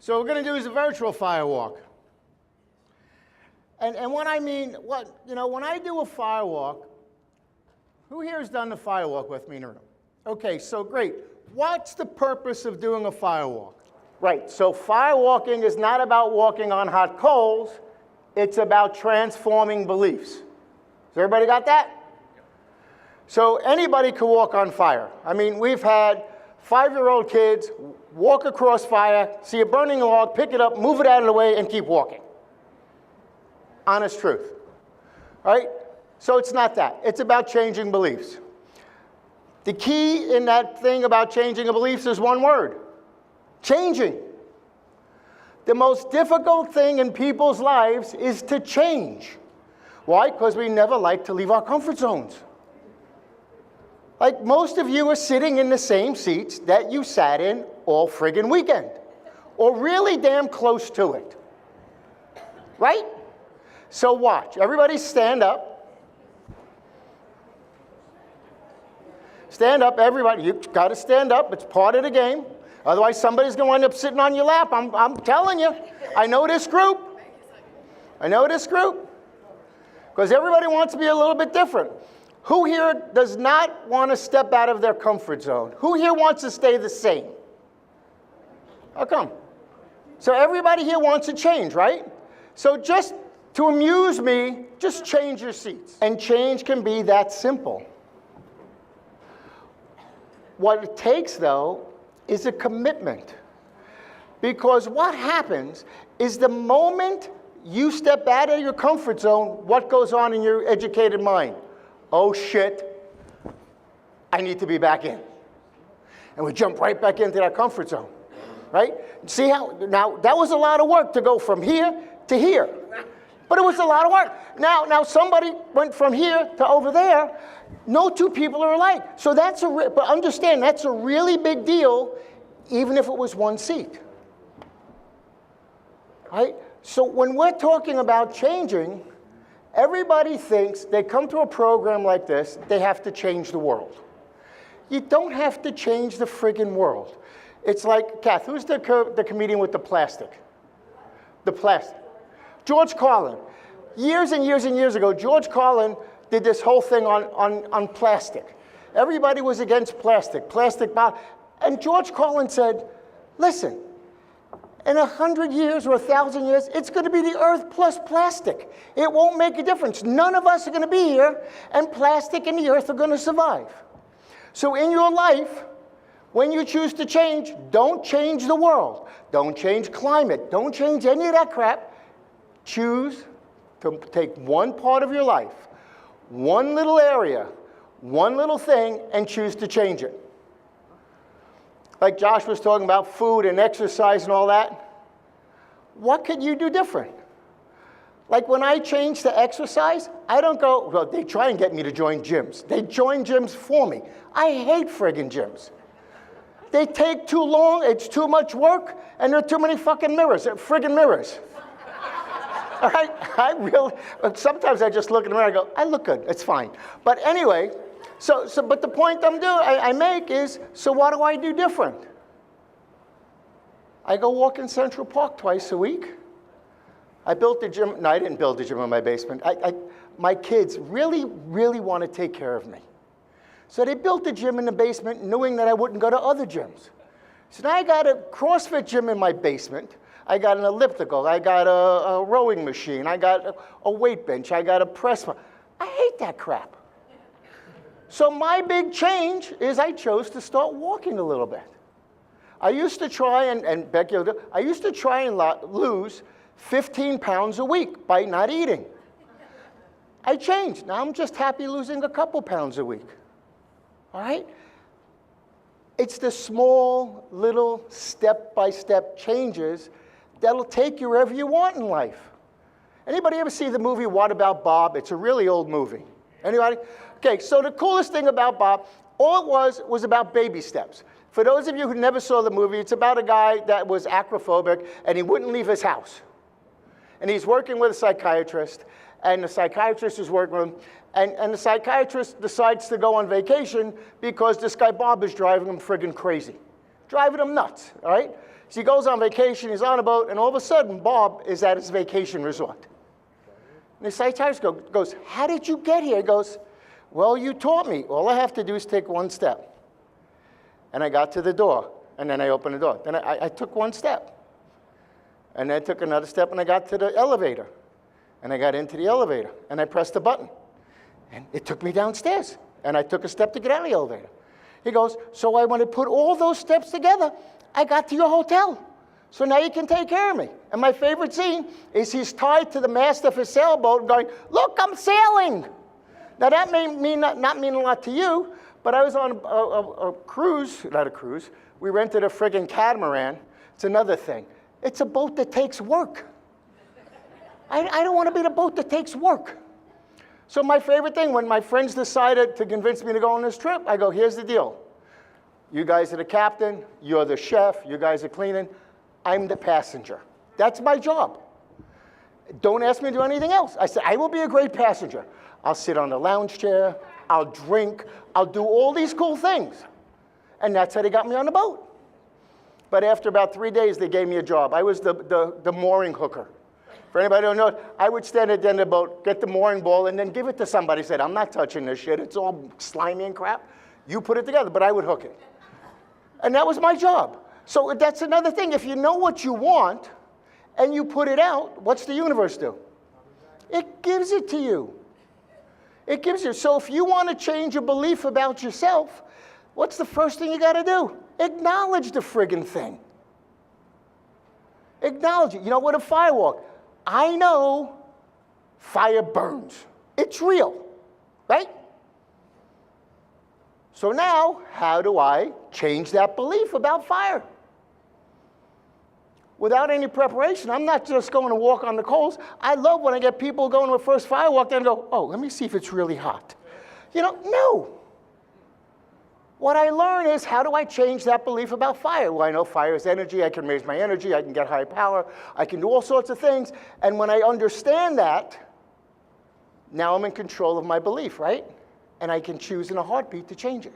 So what we're going to do is a virtual fire walk. And what I mean, when I do a fire walk, who here has done the fire walk with me in the room? Okay, so great. What's the purpose of doing a fire walk? Right, so fire walking is not about walking on hot coals. It's about transforming beliefs. Has everybody got that? So anybody can walk on fire. I mean, we've had 5-year-old kids walk across fire, see a burning log, pick it up, move it out of the way, and keep walking. Honest truth. Right? So it's not that. It's about changing beliefs. The key in that thing about changing a beliefs is one word: changing. The most difficult thing in people's lives is to change. Why? Because we never like to leave our comfort zones. Like most of you are sitting in the same seats that you sat in all friggin' weekend, or really damn close to it. Right? So watch. Everybody stand up. Stand up, everybody. You've got to stand up. It's part of the game. Otherwise, somebody's going to wind up sitting on your lap. I'm telling you. I know this group. I know this group. Because everybody wants to be a little bit different. Who here does not want to step out of their comfort zone? Who here wants to stay the same? How come? So everybody here wants to change, right? So just to amuse me, just change your seats. And change can be that simple. What it takes, though, is a commitment. Because what happens is the moment you step out of your comfort zone, what goes on in your educated mind? Oh shit, I need to be back in. And we jump right back into that comfort zone, right? See how, now that was a lot of work to go from here to here. But it was a lot of work. Now somebody went from here to over there. No two people are alike. So that's but understand, that's a really big deal, even if it was one seat. Right? So when we're talking about changing, everybody thinks they come to a program like this, they have to change the world. You don't have to change the friggin' world. It's like, Kath, who's the comedian with the plastic? The plastic. George Carlin. Years and years and years ago, George Carlin did this whole thing on plastic. Everybody was against plastic bottle. And George Carlin said, listen, in 100 years or 1,000 years, it's going to be the earth plus plastic. It won't make a difference. None of us are going to be here, and plastic and the earth are going to survive. So in your life, when you choose to change, don't change the world. Don't change climate. Don't change any of that crap. Choose to take one part of your life, one little area, one little thing, and choose to change it. Like Josh was talking about food and exercise and all that. What could you do different? Like when I change to exercise, I don't go, well, they try and get me to join gyms. They join gyms for me. I hate friggin' gyms. They take too long, it's too much work, and there are too many fucking mirrors. They're friggin' mirrors. All right? Sometimes I just look in the mirror and go, I look good, it's fine. But anyway, but the point I make is, so what do I do different? I go walk in Central Park twice a week. I built a gym. No, I didn't build a gym in my basement. My kids really, really want to take care of me. So they built a gym in the basement knowing that I wouldn't go to other gyms. So now I got a CrossFit gym in my basement. I got an elliptical. I got a rowing machine. I got a weight bench. I got a press. I hate that crap. So my big change is I chose to start walking a little bit. I used to try, and Becky, I used to try and lose 15 pounds a week by not eating. I changed. Now I'm just happy losing a couple pounds a week. All right? It's the small, little, step-by-step changes that'll take you wherever you want in life. Anybody ever see the movie What About Bob? It's a really old movie. Anybody? Okay, so the coolest thing about Bob, all it was about baby steps. For those of you who never saw the movie, it's about a guy that was acrophobic, and he wouldn't leave his house. And he's working with a psychiatrist, and the psychiatrist is working with him, and the psychiatrist decides to go on vacation because this guy Bob is driving him friggin' crazy. Driving him nuts, all right? So he goes on vacation, he's on a boat, and all of a sudden, Bob is at his vacation resort. And the psychiatrist goes, how did you get here? He goes, well, you taught me. All I have to do is take one step. And I got to the door, and then I opened the door. Then I took one step. And then I took another step, and I got to the elevator. And I got into the elevator, and I pressed the button. And it took me downstairs. And I took a step to get out of the elevator. He goes, so when I put all those steps together, I got to your hotel. So now you can take care of me. And my favorite scene is he's tied to the mast of his sailboat going, look, I'm sailing. Now that may not mean a lot to you, but I was on a cruise, not a cruise. We rented a friggin' catamaran. It's another thing. It's a boat that takes work. I don't want to be the boat that takes work. So my favorite thing, when my friends decided to convince me to go on this trip, I go, here's the deal. You guys are the captain, you're the chef, you guys are cleaning, I'm the passenger. That's my job. Don't ask me to do anything else. I said, I will be a great passenger. I'll sit on the lounge chair, I'll drink, I'll do all these cool things. And that's how they got me on the boat. But after about 3 days, they gave me a job. I was the mooring hooker. For anybody who don't know, I would stand at the end of the boat, get the mooring ball, and then give it to somebody. Said, I'm not touching this shit. It's all slimy and crap. You put it together, but I would hook it. And that was my job. So that's another thing. If you know what you want and you put it out, what's the universe do? It gives it to you. It gives you. So if you want to change your belief about yourself, what's the first thing you got to do? Acknowledge the friggin' thing. Acknowledge it. You know what, a firewalk? I know fire burns. It's real, right? So now, how do I change that belief about fire? Without any preparation, I'm not just going to walk on the coals. I love when I get people going to a first firewalk and go, oh, let me see if it's really hot. You know, no. What I learn is, how do I change that belief about fire? Well, I know fire is energy. I can raise my energy. I can get high power. I can do all sorts of things. And when I understand that, now I'm in control of my belief, right? And I can choose in a heartbeat to change it.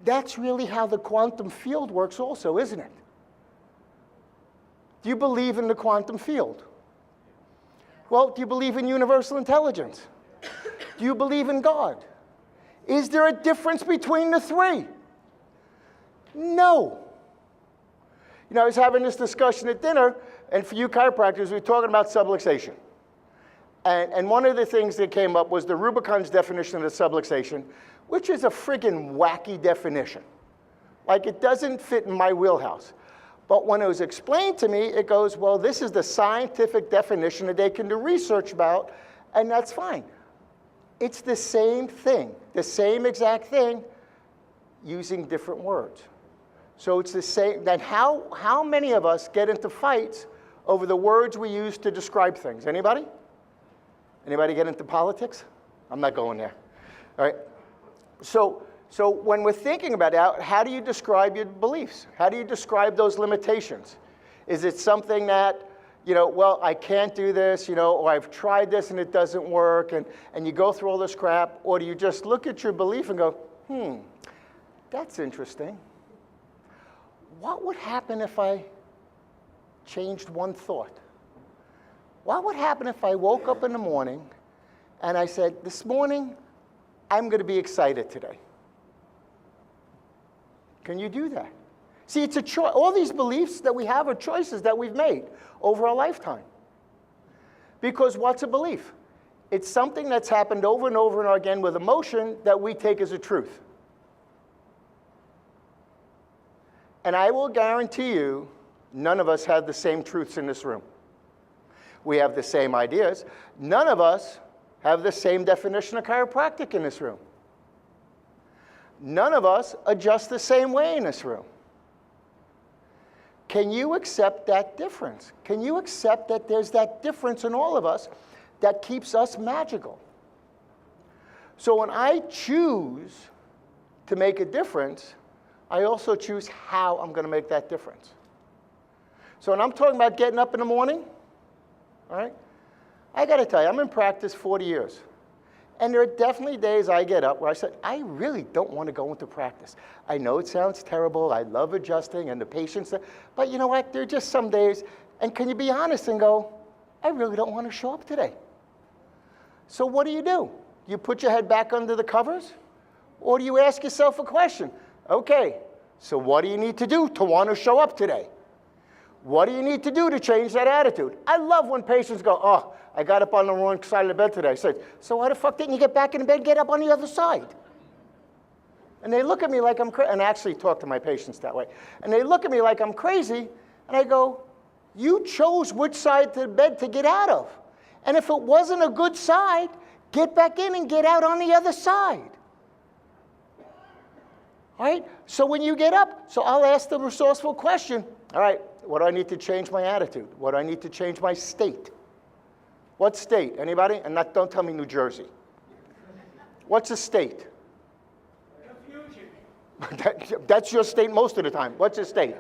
That's really how the quantum field works also, isn't it? Do you believe in the quantum field? Well, do you believe in universal intelligence? Do you believe in God? Is there a difference between the three? No. You know, I was having this discussion at dinner, and for you chiropractors, we were talking about subluxation. And one of the things that came up was the Rubicon's definition of subluxation, which is a friggin' wacky definition. Like, it doesn't fit in my wheelhouse. But when it was explained to me, it goes, well, this is the scientific definition that they can do research about, and that's fine. It's the same thing, the same exact thing, using different words. So it's the same. Then how many of us get into fights over the words we use to describe things? Anybody? Anybody get into politics? I'm not going there. All right. So when we're thinking about it, how do you describe your beliefs? How do you describe those limitations? Is it something that, you know, well, I can't do this, you know, or I've tried this and it doesn't work, and you go through all this crap, or do you just look at your belief and go, that's interesting. What would happen if I changed one thought? What would happen if I woke up in the morning and I said, this morning, I'm going to be excited today? Can you do that? See, it's a choice. All these beliefs that we have are choices that we've made over a lifetime. Because what's a belief? It's something that's happened over and over and again with emotion that we take as a truth. And I will guarantee you, none of us have the same truths in this room. We have the same ideas. None of us have the same definition of chiropractic in this room. None of us adjust the same way in this room. Can you accept that difference? Can you accept that there's that difference in all of us that keeps us magical? So when I choose to make a difference, I also choose how I'm going to make that difference. So when I'm talking about getting up in the morning, all right, I got to tell you, I'm in practice 40 years. And there are definitely days I get up where I said, I really don't want to go into practice. I know it sounds terrible. I love adjusting and the patients, but you know what? There are just some days, and can you be honest and go, I really don't want to show up today. So what do? You put your head back under the covers? Or do you ask yourself a question? Okay, so what do you need to do to want to show up today? What do you need to do to change that attitude? I love when patients go, oh, I got up on the wrong side of the bed today. I said, so why the fuck didn't you get back in the bed, get up on the other side? And they look at me like I'm crazy, and I actually talk to my patients that way. And they look at me like I'm crazy, and I go, you chose which side of the bed to get out of. And if it wasn't a good side, get back in and get out on the other side. All right? So when you get up, so I'll ask the resourceful question, all right, what do I need to change my attitude? What do I need to change my state? What state? Anybody? And don't tell me New Jersey. What's a state? Confusion. That's your state most of the time. What's a state?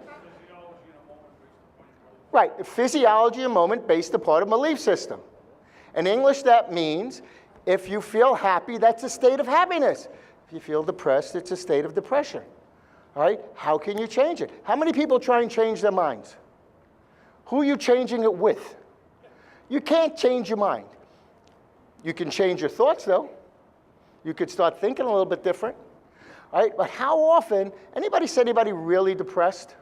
Right, the physiology of moment based upon a belief system. In English, that means if you feel happy, that's a state of happiness. If you feel depressed, it's a state of depression. All right, how can you change it? How many people try and change their minds? Who are you changing it with? You can't change your mind. You can change your thoughts, though. You could start thinking a little bit different. All right, but how often, anybody really depressed?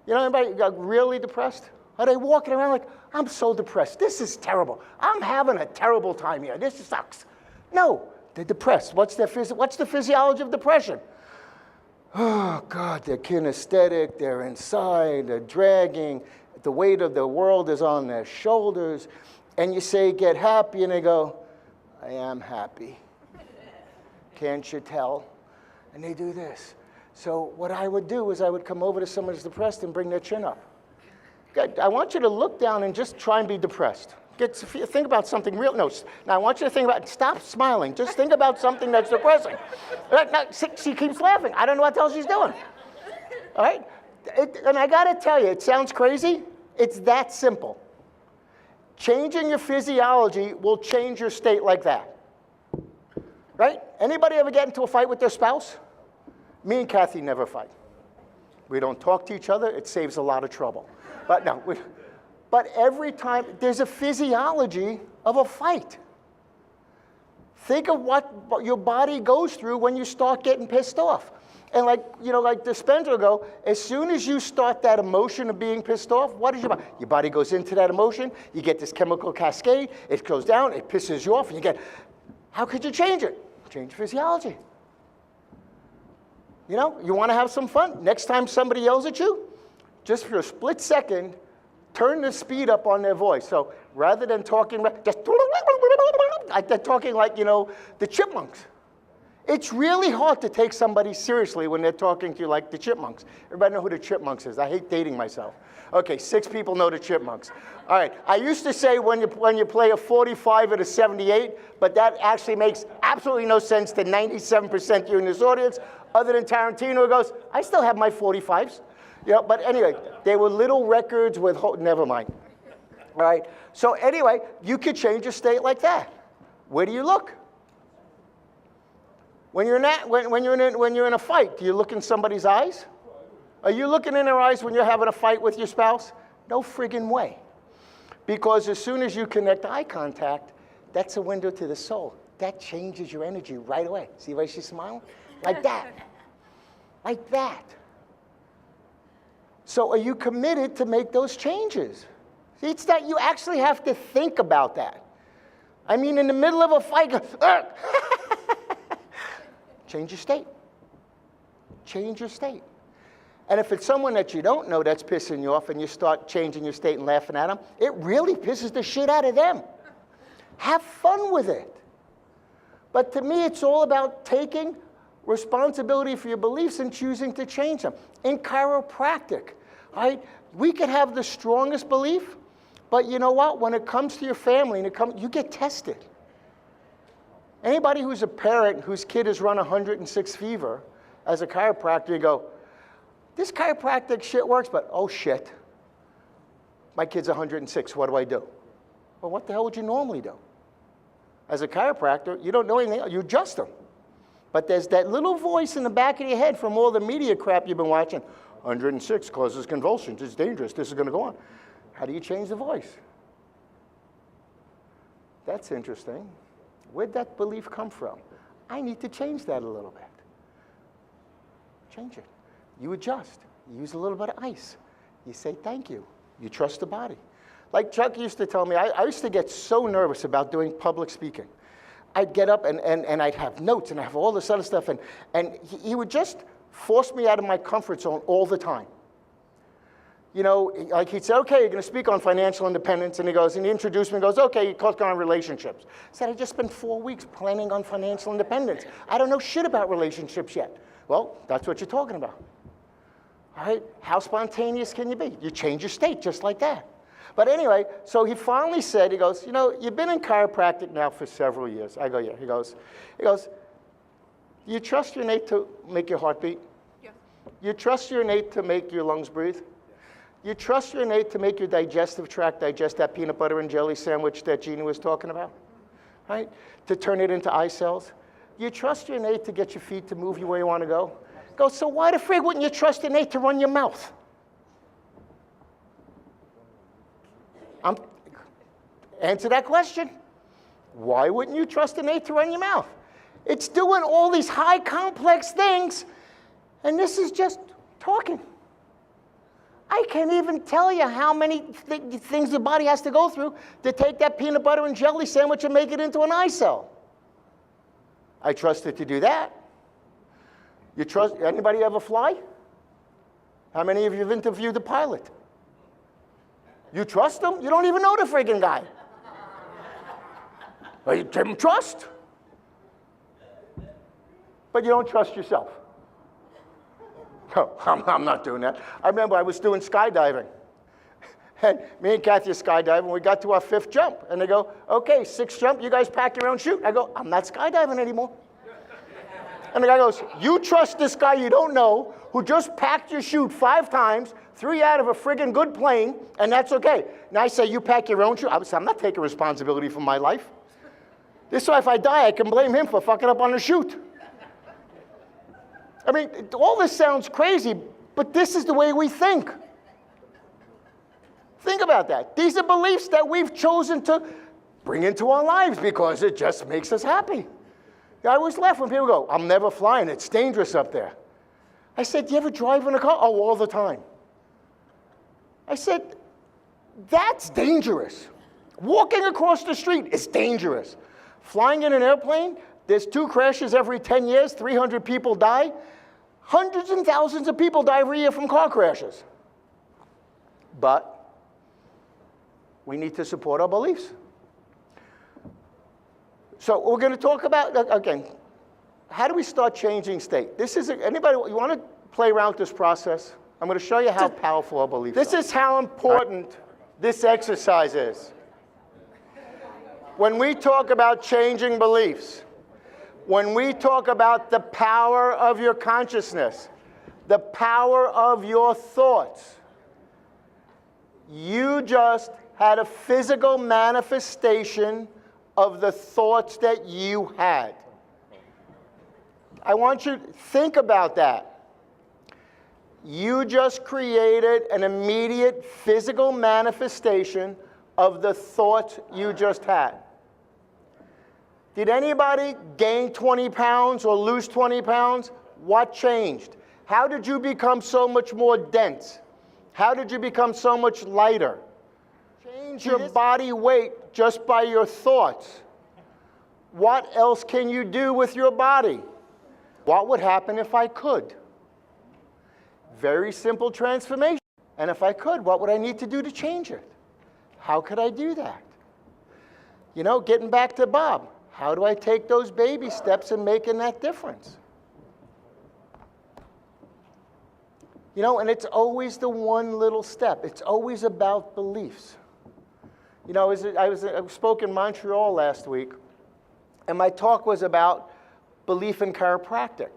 You know anybody got really depressed? Are they walking around like, I'm so depressed. This is terrible. I'm having a terrible time here. This sucks. No, they're depressed. What's the physiology of depression? Oh, God, they're kinesthetic. They're inside. They're dragging. The weight of the world is on their shoulders. And you say, get happy, and they go, I am happy. Can't you tell? And they do this. So what I would do is I would come over to someone who's depressed and bring their chin up. I want you to look down and just try and be depressed. Think about something real. No, now I want you to think about, stop smiling. Just think about something that's depressing. Now, she keeps laughing. I don't know what the hell she's doing. All right? And I got to tell you, it sounds crazy. It's that simple. Changing your physiology will change your state like that. Right? Anybody ever get into a fight with their spouse? Me and Kathy never fight. We don't talk to each other. It saves a lot of trouble. But no, but every time, there's a physiology of a fight. Think of what your body goes through when you start getting pissed off. And like Dispenser will go, as soon as you start that emotion of being pissed off, what is your body? Your body goes into that emotion, you get this chemical cascade, it goes down, it pisses you off, and you get, how could you change it? Change physiology. You know, you want to have some fun? Next time somebody yells at you, just for a split second, turn the speed up on their voice. So rather than talking, just like they're talking like, the chipmunks. It's really hard to take somebody seriously when they're talking to you like the chipmunks. Everybody know who the chipmunks is? I hate dating myself. Okay, 6 people know the chipmunks. All right, I used to say when you play a 45 at a 78, but that actually makes absolutely no sense to 97% of you in this audience, other than Tarantino who goes, I still have my 45s. But anyway, they were little records with, never mind. All right, so anyway, you could change your state like that. Where do you look? When you're in a fight, do you look in somebody's eyes? Are you looking in their eyes when you're having a fight with your spouse? No friggin' way. Because as soon as you connect eye contact, that's a window to the soul. That changes your energy right away. See why she's smiling? Like that. Like that. So are you committed to make those changes? See, it's that you actually have to think about that. I mean, in the middle of a fight, change your state. Change your state. And if it's someone that you don't know that's pissing you off and you start changing your state and laughing at them, it really pisses the shit out of them. Have fun with it. But to me, it's all about taking responsibility for your beliefs and choosing to change them. In chiropractic, right? We could have the strongest belief, but you know what? When it comes to your family, you get tested. Anybody who's a parent whose kid has run 106 fever as a chiropractor, you go, this chiropractic shit works, but oh shit, my kid's 106, what do I do? Well, what the hell would you normally do? As a chiropractor, you don't know anything, you adjust them. But there's that little voice in the back of your head from all the media crap you've been watching. 106 causes convulsions, it's dangerous, this is gonna go on. How do you change the voice? That's interesting. Where'd that belief come from? I need to change that a little bit. Change it. You adjust. You use a little bit of ice. You say thank you. You trust the body. Like Chuck used to tell me, I used to get so nervous about doing public speaking. I'd get up and I'd have notes and I have all this other stuff, and he would just force me out of my comfort zone all the time. You know, like he'd say, okay, you're going to speak on financial independence, and he introduced me and goes, okay, you talk on relationships. I said, I just spent 4 weeks planning on financial independence. I don't know shit about relationships yet. Well, that's what you're talking about. All right, how spontaneous can you be? You change your state just like that. But anyway, so he finally said, he goes, you know, you've been in chiropractic now for several years. I go, yeah. He goes, you trust your innate to make your heart beat? Yeah. You trust your innate to make your lungs breathe? You trust your innate to make your digestive tract digest that peanut butter and jelly sandwich that Jeannie was talking about, right? To turn it into eye cells? You trust your innate to get your feet to move you where you want to go? Go, so why the frig wouldn't you trust your innate to run your mouth? Answer that question. Why wouldn't you trust innate to run your mouth? It's doing all these high complex things, and this is just talking. I can't even tell you how many things the body has to go through to take that peanut butter and jelly sandwich and make it into an eye cell. I trust it to do that. You trust, anybody ever fly? How many of you have interviewed the pilot? You trust him? You don't even know the friggin' guy. Well, you give him trust. But you don't trust yourself. No, I'm not doing that. I remember I was doing skydiving. And me and Kathy are skydiving. We got to our 5th jump. And they go, okay, 6th jump, you guys pack your own chute. I go, I'm not skydiving anymore. And the guy goes, you trust this guy you don't know who just packed your chute 5 times, 3 out of a friggin' good plane, and that's okay. Now I say, you pack your own chute. I say, I'm not taking responsibility for my life. This way, if I die, I can blame him for fucking up on the chute. I mean, all this sounds crazy, but this is the way we think. Think about that. These are beliefs that we've chosen to bring into our lives because it just makes us happy. I always laugh when people go, I'm never flying, it's dangerous up there. I said, do you ever drive in a car? Oh, all the time. I said, that's dangerous. Walking across the street is dangerous. Flying in an airplane, there's 2 crashes every 10 years, 300 people die. Hundreds and thousands of people die every year from car crashes. But we need to support our beliefs. So we're going to talk about, again, how do we start changing state? This is, anybody, you want to play around with this process? I'm going to show you how powerful our beliefs are. This is how important this exercise is. When we talk about changing beliefs, when we talk about the power of your consciousness, the power of your thoughts, you just had a physical manifestation of the thoughts that you had. I want you to think about that. You just created an immediate physical manifestation of the thoughts you just had. Did anybody gain 20 pounds or lose 20 pounds? What changed? How did you become so much more dense? How did you become so much lighter? Change your body weight just by your thoughts. What else can you do with your body? What would happen if I could? Very simple transformation. And if I could, what would I need to do to change it? How could I do that? You know, getting back to Bob, how do I take those baby steps in making that difference? You know, and it's always the one little step. It's always about beliefs. You know, I spoke in Montreal last week, and my talk was about belief in chiropractic.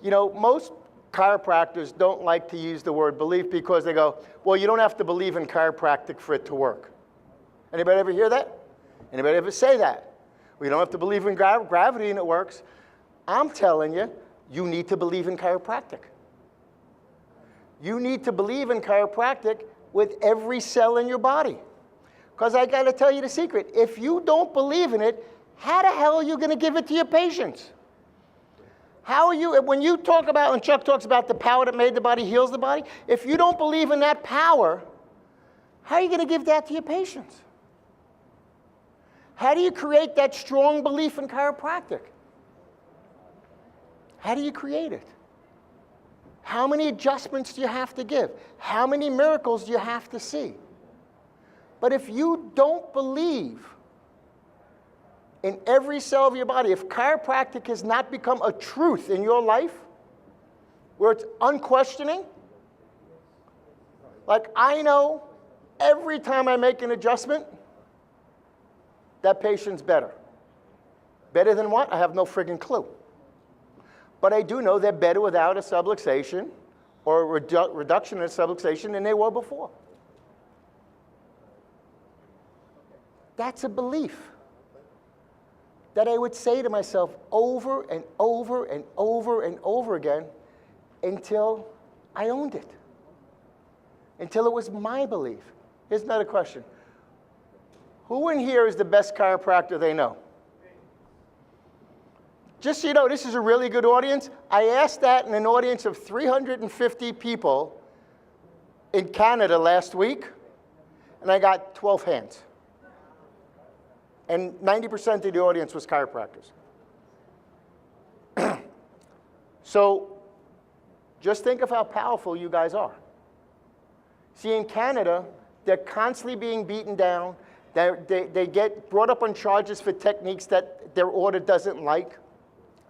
You know, most chiropractors don't like to use the word belief because they go, well, you don't have to believe in chiropractic for it to work. Anybody ever hear that? Anybody ever say that? We don't have to believe in gravity and it works. I'm telling you, you need to believe in chiropractic. You need to believe in chiropractic with every cell in your body. Because I got to tell you the secret. If you don't believe in it, how the hell are you going to give it to your patients? How are you, when you talk about, and Chuck talks about the power that made the body heals the body, if you don't believe in that power, how are you going to give that to your patients? How do you create that strong belief in chiropractic? How do you create it? How many adjustments do you have to give? How many miracles do you have to see? But if you don't believe in every cell of your body, if chiropractic has not become a truth in your life, where it's unquestioning, like I know every time I make an adjustment, that patient's better. Better than what? I have no friggin' clue. But I do know they're better without a subluxation or a reduction in a subluxation than they were before. That's a belief that I would say to myself over and over and over and over again until I owned it, until it was my belief. Here's another question. Who in here is the best chiropractor they know? Just so you know, this is a really good audience. I asked that in an audience of 350 people in Canada last week, and I got 12 hands. And 90% of the audience was chiropractors. So just think of how powerful you guys are. See, in Canada, they're constantly being beaten down. They get brought up on charges for techniques that their order doesn't like.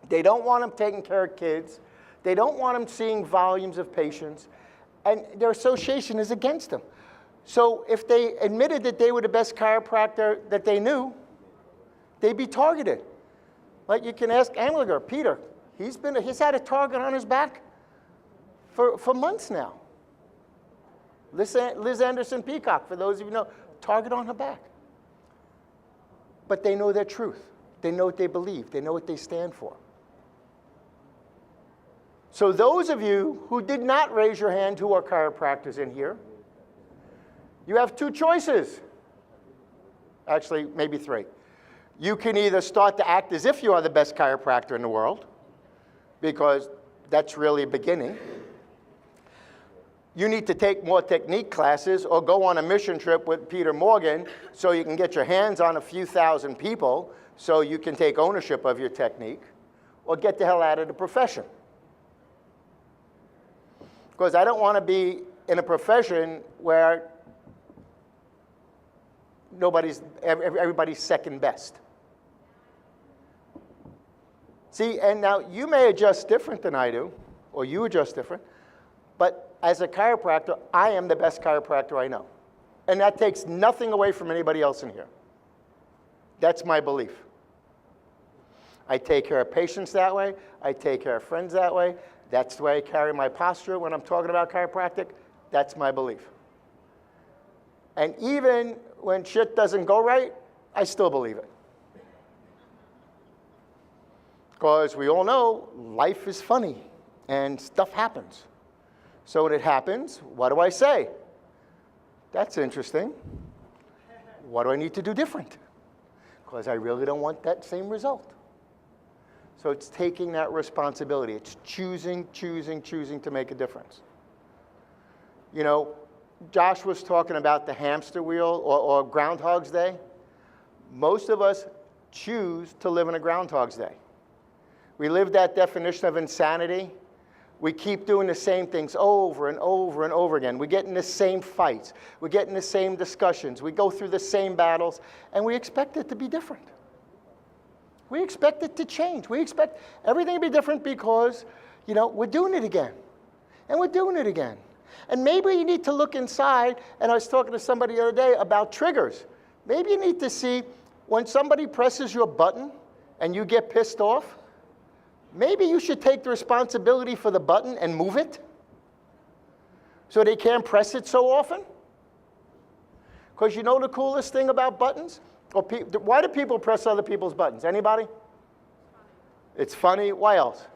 They don't want them taking care of kids. They don't want them seeing volumes of patients. And their association is against them. So if they admitted that they were the best chiropractor that they knew, they'd be targeted. Like you can ask Amliger, Peter, he's had a target on his back for months now. Liz Anderson Peacock, for those of you who know, target on her back. But they know their truth. They know what they believe. They know what they stand for. So those of you who did not raise your hand who are chiropractors in here, you have two choices. Actually, maybe three. You can either start to act as if you are the best chiropractor in the world, because that's really a beginning. You need to take more technique classes or go on a mission trip with Peter Morgan so you can get your hands on a few thousand people so you can take ownership of your technique, or get the hell out of the profession. Because I don't want to be in a profession where everybody's second best. See, and now you may adjust different than I do, or you adjust different, but as a chiropractor, I am the best chiropractor I know. And that takes nothing away from anybody else in here. That's my belief. I take care of patients that way. I take care of friends that way. That's the way I carry my posture when I'm talking about chiropractic. That's my belief. And even when shit doesn't go right, I still believe it. Because we all know life is funny and stuff happens. So when it happens, what do I say? That's interesting. What do I need to do different? Because I really don't want that same result. So it's taking that responsibility. It's choosing to make a difference. You know, Josh was talking about the hamster wheel or Groundhog's Day. Most of us choose to live in a Groundhog's Day. We live that definition of insanity. We keep doing the same things over and over and over again. We get in the same fights. We get in the same discussions. We go through the same battles, and we expect it to be different. We expect it to change. We expect everything to be different because, you know, we're doing it again. And we're doing it again. And maybe you need to look inside, and I was talking to somebody the other day about triggers. Maybe you need to see when somebody presses your button and you get pissed off, maybe you should take the responsibility for the button and move it so they can't press it so often. Because you know the coolest thing about buttons? Or why do people press other people's buttons? Anybody? It's funny. Why else?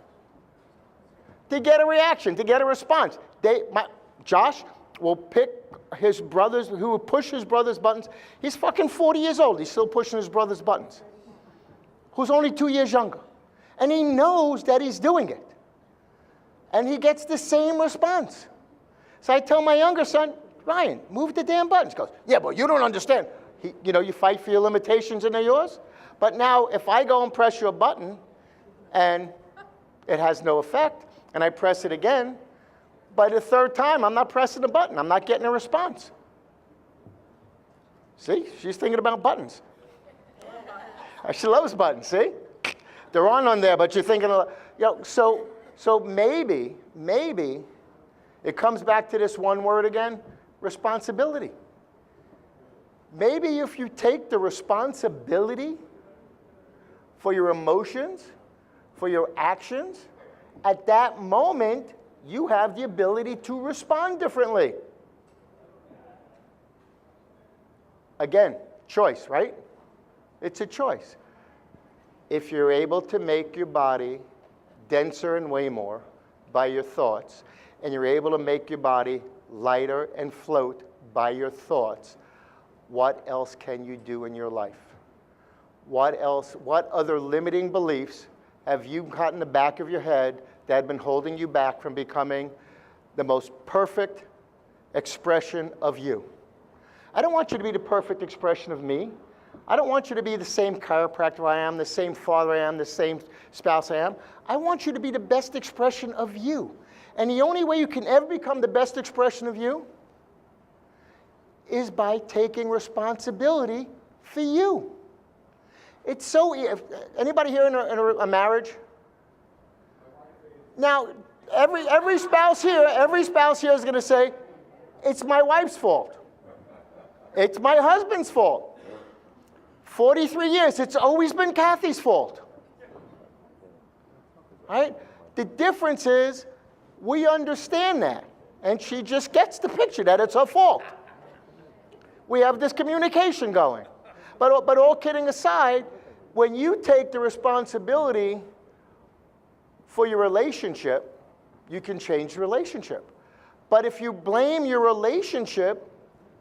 To get a reaction, to get a response. Josh will pick his brothers, who will push his brother's buttons. He's fucking 40 years old. He's still pushing his brother's buttons. Who's only 2 years younger. And he knows that he's doing it. And he gets the same response. So I tell my younger son, Ryan, move the damn buttons. He goes, yeah, but you don't understand. You fight for your limitations and they're yours. But now if I go and press your button and it has no effect, and I press it again, by the third time, I'm not pressing the button. I'm not getting a response. See, she's thinking about buttons. She loves buttons, see? They're on there, but you're thinking, so maybe it comes back to this one word again, responsibility. Maybe if you take the responsibility for your emotions, for your actions, at that moment, you have the ability to respond differently. Again, choice, right? It's a choice. If you're able to make your body denser and weigh more by your thoughts, and you're able to make your body lighter and float by your thoughts, what else can you do in your life? What other limiting beliefs have you got in the back of your head that have been holding you back from becoming the most perfect expression of you? I don't want you to be the perfect expression of me. I don't want you to be the same chiropractor I am, the same father I am, the same spouse I am. I want you to be the best expression of you. And the only way you can ever become the best expression of you is by taking responsibility for you. It's so, anybody here in a marriage? Now, every spouse here is going to say, it's my wife's fault. It's my husband's fault. 43 years, it's always been Kathy's fault. Right? The difference is we understand that, and she just gets the picture that it's her fault. We have this communication going. But all kidding aside, when you take the responsibility for your relationship, you can change the relationship. But if you blame your relationship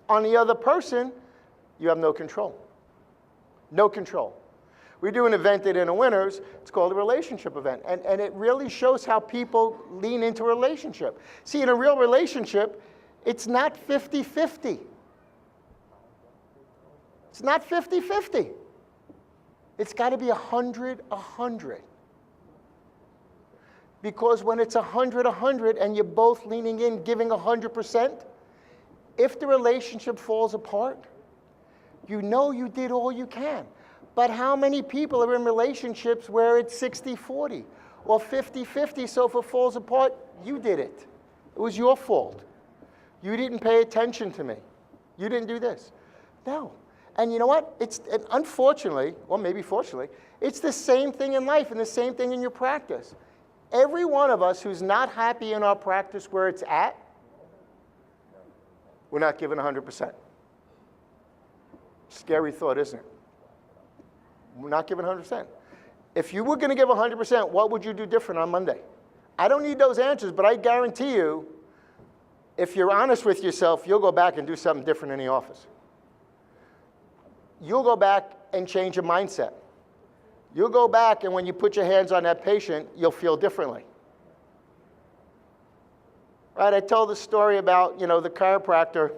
on the other person, you have no control. No control. We do an event at Inner Winners. It's called a relationship event. And it really shows how people lean into a relationship. See, in a real relationship, it's not 50-50. It's not 50-50. It's got to be 100-100. Because when it's 100-100 and you're both leaning in, giving 100%, if the relationship falls apart, you know you did all you can. But how many people are in relationships where it's 60-40 or 50-50, so if it falls apart, you did it. It was your fault. You didn't pay attention to me. You didn't do this. No. And you know what? Unfortunately, or maybe fortunately, it's the same thing in life and the same thing in your practice. Every one of us who's not happy in our practice where it's at, we're not giving 100%. Scary thought, isn't it? We're not giving 100%. If you were going to give 100%, what would you do different on Monday? I don't need those answers, but I guarantee you, if you're honest with yourself, you'll go back and do something different in the office. You'll go back and change your mindset. You'll go back, and when you put your hands on that patient, you'll feel differently. Right? I told the story about, the chiropractor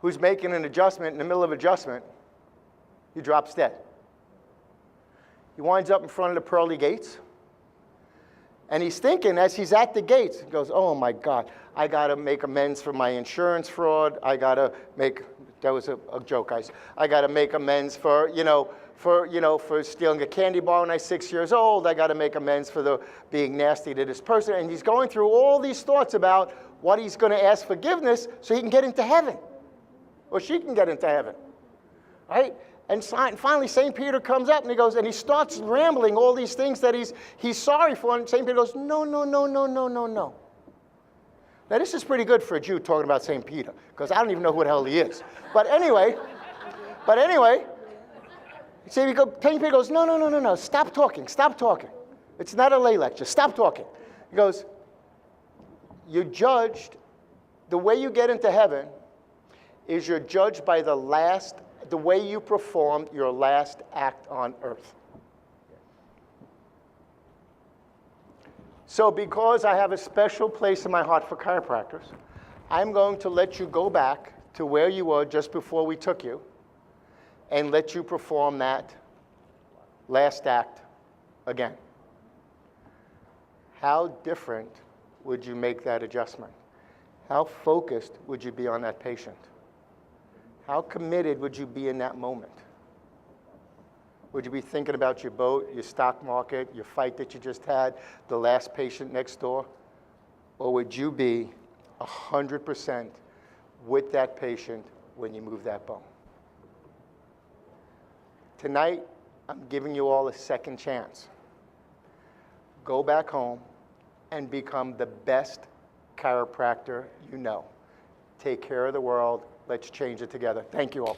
who's making an adjustment. In the middle of adjustment, he drops dead. He winds up in front of the pearly gates. And he's thinking, as he's at the gates, he goes, oh my God, I got to make amends for my insurance fraud. I got to make, that was a joke, guys. I got to make amends for stealing a candy bar when I was 6 years old. I got to make amends for being nasty to this person. And he's going through all these thoughts about what he's going to ask forgiveness so he can get into heaven. Or she can get into heaven. Right? And finally, St. Peter comes up and he goes, and he starts rambling all these things that he's sorry for. And St. Peter goes, no. Now, this is pretty good for a Jew talking about St. Peter, because I don't even know who the hell he is. But anyway, But anyway, see, Pain goes, no, stop talking. It's not a lay lecture, stop talking. He goes, you're judged, the way you get into heaven is you're judged by the way you performed your last act on earth. So because I have a special place in my heart for chiropractors, I'm going to let you go back to where you were just before we took you and let you perform that last act again. How different would you make that adjustment? How focused would you be on that patient? How committed would you be in that moment? Would you be thinking about your boat, your stock market, your fight that you just had, the last patient next door? Or would you be 100% with that patient when you move that bone? Tonight, I'm giving you all a second chance. Go back home and become the best chiropractor you know. Take care of the world. Let's change it together. Thank you all.